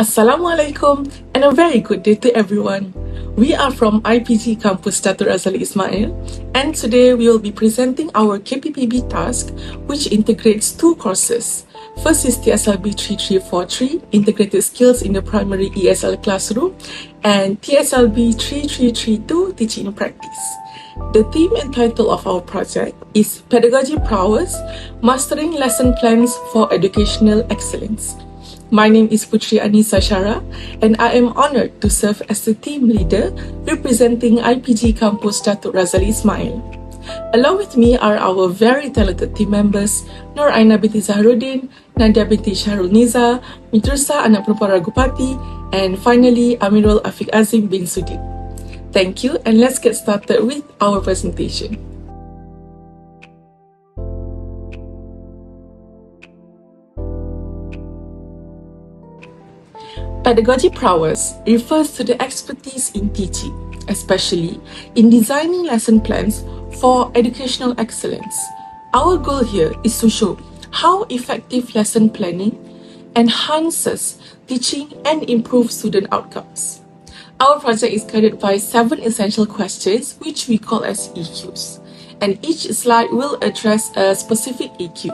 Assalamualaikum and a very good day to everyone. We are from IPG Campus Dato' Razali Ismail, and today we will be presenting our KPPB task, which integrates two courses. First is TSLB 3343, Integrated Skills in the Primary ESL Classroom, and TSLB 3332, Teaching in Practice. The theme and title of our project is Pedagogy Prowess, Mastering Lesson Plans for Educational Excellence. My name is Putri Anissa Shara, and I am honored to serve as the team leader representing IPG Campus Dato' Razali Ismail. Along with me are our very talented team members, Nur Aina binti Zahruddin, Nadia binti Syahrul Niza, Mitrusa Anak Perempuan Ragupati, and finally Amirul Afiq Azim bin Sudi. Thank you, and let's get started with our presentation. Pedagogy prowess refers to the expertise in teaching, especially in designing lesson plans for educational excellence. Our goal here is to show how effective lesson planning enhances teaching and improves student outcomes. Our project is guided by 7 essential questions, which we call as EQs, and each slide will address a specific EQ.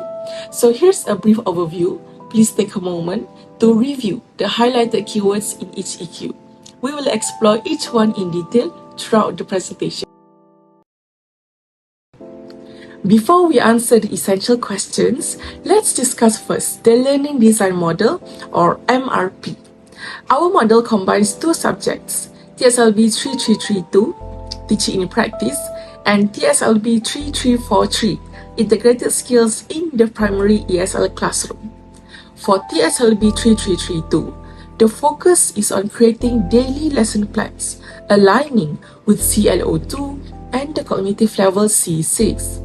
So here's a brief overview. Please take a moment to review the highlighted keywords in each EQ. We will explore each one in detail throughout the presentation. Before we answer the essential questions, let's discuss first the Learning Design Model, or MRP. Our model combines two subjects, TSLB 3332, Teaching in Practice, and TSLB 3343, Integrated Skills in the Primary ESL Classroom. For TSLB 3332, the focus is on creating daily lesson plans, aligning with CLO2 and the cognitive level C6.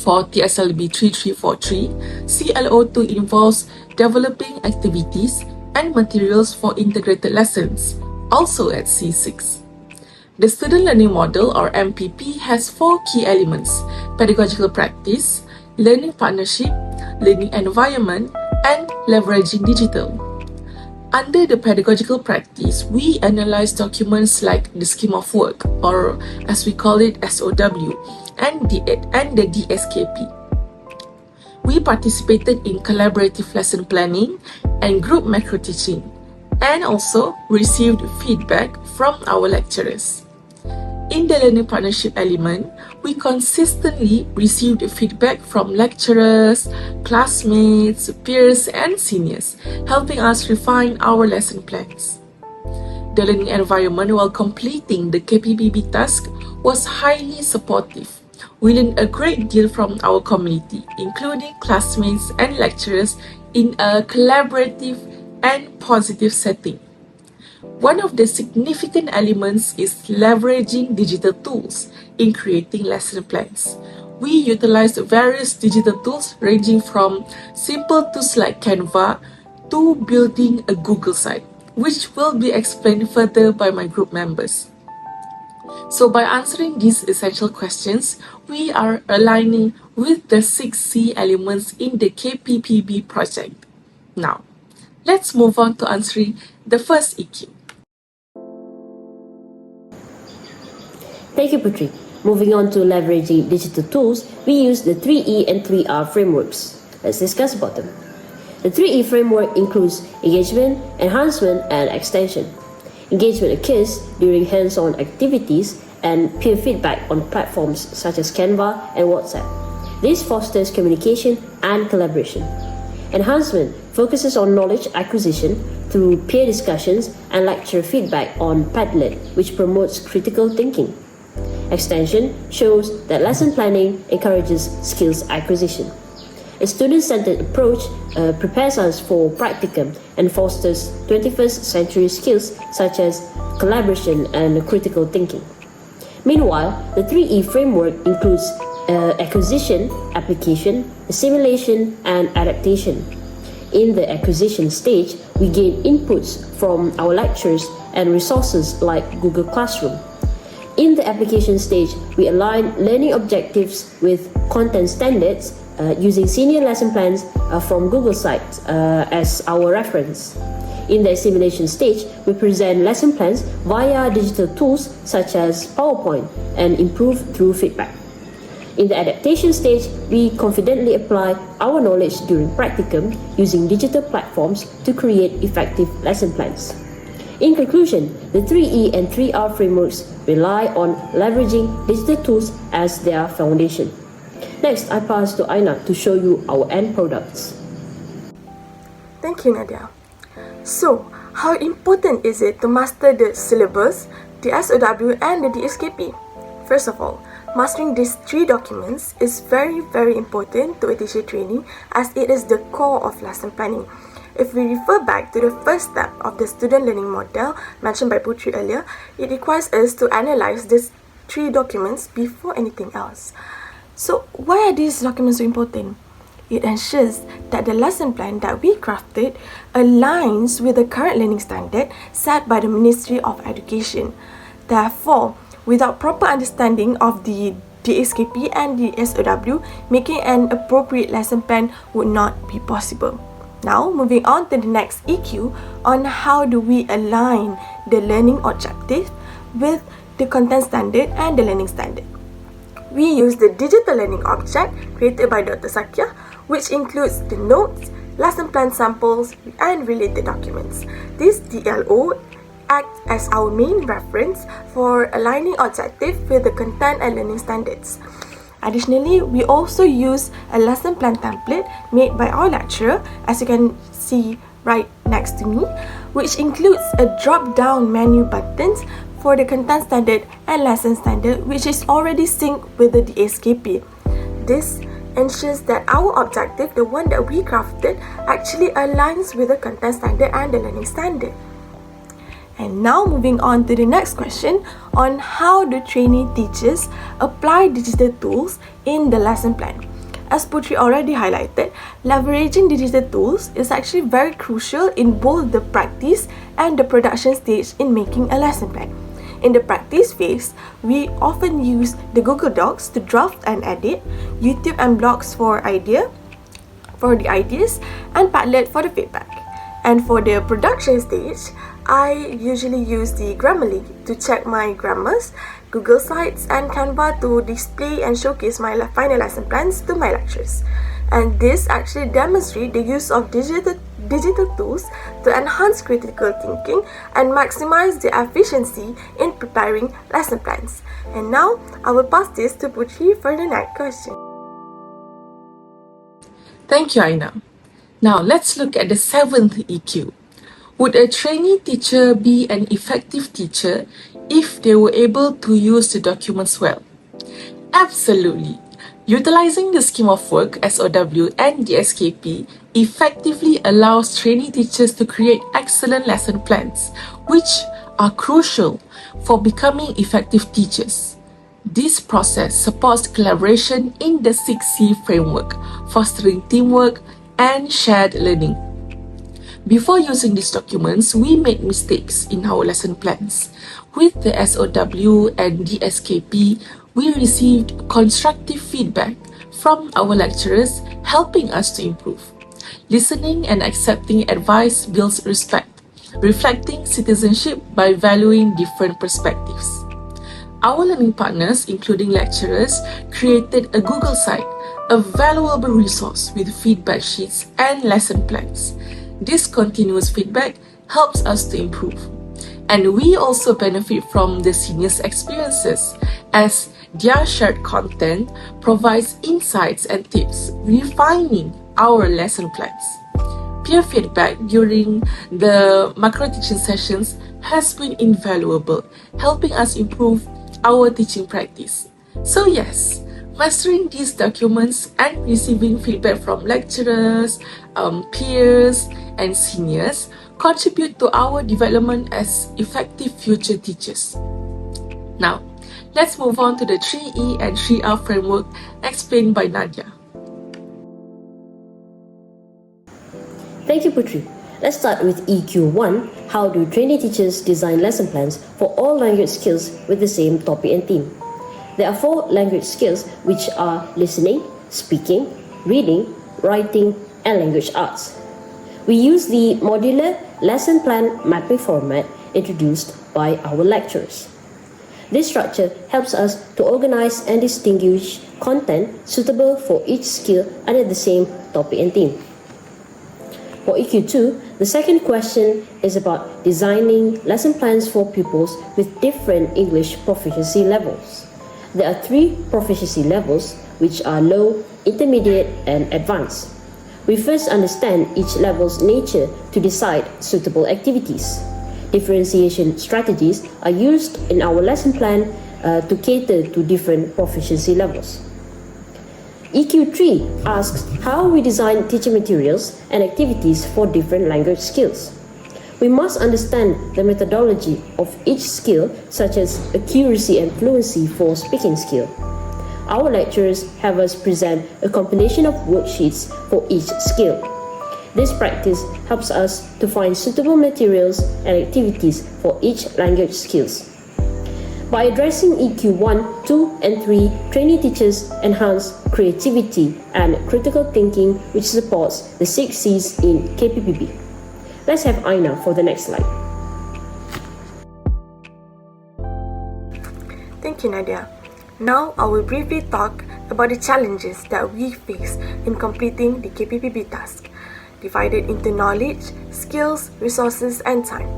For TSLB 3343, CLO2 involves developing activities and materials for integrated lessons, also at C6. The Student Learning Model, or MPP, has 4 key elements: pedagogical practice, learning partnership, learning environment, and leveraging digital. Under the pedagogical practice, we analyze documents like the scheme of work, or as we call it SOW, and the DSKP. We participated in collaborative lesson planning and group macro teaching, and also received feedback from our lecturers. In the learning partnership element, we consistently received feedback from lecturers, classmates, peers, and seniors, helping us refine our lesson plans. The learning environment while completing the KPPB task was highly supportive. We learned a great deal from our community, including classmates and lecturers, in a collaborative and positive setting. One of the significant elements is leveraging digital tools in creating lesson plans. We utilized various digital tools ranging from simple tools like Canva to building a Google site, which will be explained further by my group members. So by answering these essential questions, we are aligning with the 6 C elements in the KPPB project. Now, let's move on to answering the first EQ. Thank you, Putri. Moving on to leveraging digital tools, we use the 3E and 3R frameworks. Let's discuss about them. The 3E framework includes engagement, enhancement, and extension. Engagement occurs during hands-on activities and peer feedback on platforms such as Canva and WhatsApp. This fosters communication and collaboration. Enhancement focuses on knowledge acquisition through peer discussions and lecture feedback on Padlet, which promotes critical thinking. Extension shows that lesson planning encourages skills acquisition. A student-centered approach prepares us for practicum and fosters 21st century skills such as collaboration and critical thinking. Meanwhile, the 3E framework includes acquisition, application, assimilation, and adaptation. In the acquisition stage, we gain inputs from our lectures and resources like Google Classroom. In the application stage, we align learning objectives with content standards using senior lesson plans from Google Sites as our reference. In the assimilation stage, we present lesson plans via digital tools such as PowerPoint and improve through feedback. In the adaptation stage, we confidently apply our knowledge during practicum using digital platforms to create effective lesson plans. In conclusion, the 3E and 3R frameworks rely on leveraging digital tools as their foundation. Next, I pass to Aina to show you our end products. Thank you, Nadia. So, how important is it to master the syllabus, the SOW, and the DSKP? First of all, mastering these three documents is very important to a teacher training as it is the core of lesson planning. If we refer back to the first step of the student learning model mentioned by Putri earlier, it requires us to analyze these three documents before anything else. So, why are these documents so important? It ensures that the lesson plan that we crafted aligns with the current learning standard set by the Ministry of Education. Therefore, without proper understanding of the DSKP and the SOW, making an appropriate lesson plan would not be possible. Now, moving on to the next EQ on how do we align the learning objective with the content standard and the learning standard. We use the digital learning object created by Dr. Sakya, which includes the notes, lesson plan samples, and related documents. This DLO acts as our main reference for aligning objective with the content and learning standards. Additionally, we also use a lesson plan template made by our lecturer, as you can see right next to me, which includes a drop-down menu buttons for the content standard and lesson standard, which is already synced with the DSKP. This ensures that our objective, the one that we crafted, actually aligns with the content standard and the learning standard. And now moving on to the next question on how do trainee teachers apply digital tools in the lesson plan. As Putri already highlighted, leveraging digital tools is actually very crucial in both the practice and the production stage in making a lesson plan. In the practice phase, we often use the Google Docs to draft and edit, YouTube and blogs for the ideas, and Padlet for the feedback. And for the production stage, I usually use the Grammarly to check my grammars, Google Sites, and Canva to display and showcase my final lesson plans to my lecturers. And this actually demonstrates the use of digital tools to enhance critical thinking and maximize the efficiency in preparing lesson plans. And now, I will pass this to Putri for the next question. Thank you, Aina. Now, let's look at the seventh EQ. Would a trainee teacher be an effective teacher if they were able to use the documents well? Absolutely. Utilizing the scheme of work, SOW, and the SKP effectively allows trainee teachers to create excellent lesson plans, which are crucial for becoming effective teachers. This process supports collaboration in the 6C framework, fostering teamwork and shared learning. Before using these documents, we made mistakes in our lesson plans. With the SOW and the SKP, we received constructive feedback from our lecturers, helping us to improve. Listening and accepting advice builds respect, reflecting citizenship by valuing different perspectives. Our learning partners, including lecturers, created a Google site, a valuable resource with feedback sheets and lesson plans. This continuous feedback helps us to improve. And we also benefit from the seniors' experiences, as their shared content provides insights and tips, refining our lesson plans. Peer feedback during the macro teaching sessions has been invaluable, helping us improve our teaching practice. So yes, mastering these documents and receiving feedback from lecturers, peers, and seniors contribute to our development as effective future teachers. Now, let's move on to the 3E and 3R framework explained by Nadia. Thank you, Putri. Let's start with EQ1. How do trainee teachers design lesson plans for all language skills with the same topic and theme? There are 4 language skills, which are listening, speaking, reading, writing, and language arts. We use the modular lesson plan mapping format introduced by our lecturers. This structure helps us to organize and distinguish content suitable for each skill under the same topic and theme. For EQ2, the second question is about designing lesson plans for pupils with different English proficiency levels. There are 3 proficiency levels, which are low, intermediate, and advanced. We first understand each level's nature to decide suitable activities. Differentiation strategies are used in our lesson plan to cater to different proficiency levels. EQ3 asks how we design teaching materials and activities for different language skills. We must understand the methodology of each skill, such as accuracy and fluency for speaking skill. Our lecturers have us present a combination of worksheets for each skill. This practice helps us to find suitable materials and activities for each language skills. By addressing EQ 1, 2, and 3, trainee teachers enhance creativity and critical thinking, which supports the 6 C's in KPPB. Let's have Aina for the next slide. Thank you, Nadia. Now I will briefly talk about the challenges that we face in completing the KPPB task, divided into knowledge, skills, resources, and time.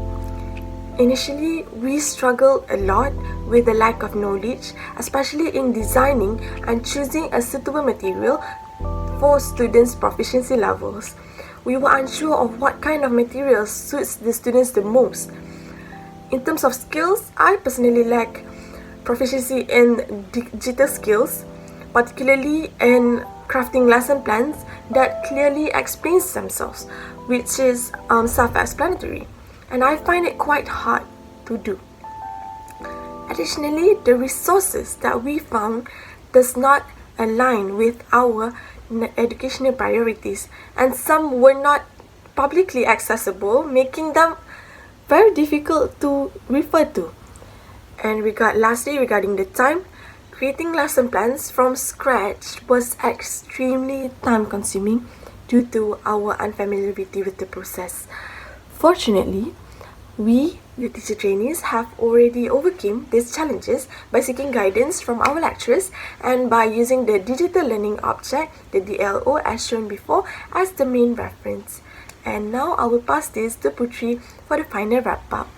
Initially, we struggled a lot with the lack of knowledge, especially in designing and choosing a suitable material for students' proficiency levels. We were unsure of what kind of material suits the students the most. In terms of skills, I personally lack proficiency in digital skills, particularly in crafting lesson plans that clearly explains themselves, which is self-explanatory, and I find it quite hard to do. Additionally, the resources that we found does not align with our educational priorities, and some were not publicly accessible, making them very difficult to refer to. And lastly, regarding the time, creating lesson plans from scratch was extremely time-consuming due to our unfamiliarity with the process. Fortunately, we, the teacher trainees, have already overcome these challenges by seeking guidance from our lecturers and by using the digital learning object, the DLO, as shown before, as the main reference. And now I will pass this to Putri for the final wrap-up.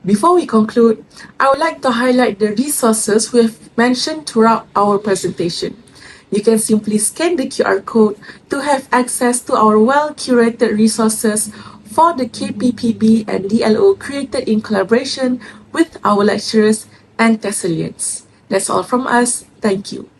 Before we conclude, I would like to highlight the resources we have mentioned throughout our presentation. You can simply scan the QR code to have access to our well-curated resources for the KPPB and DLO created in collaboration with our lecturers and Thessalians. That's all from us. Thank you.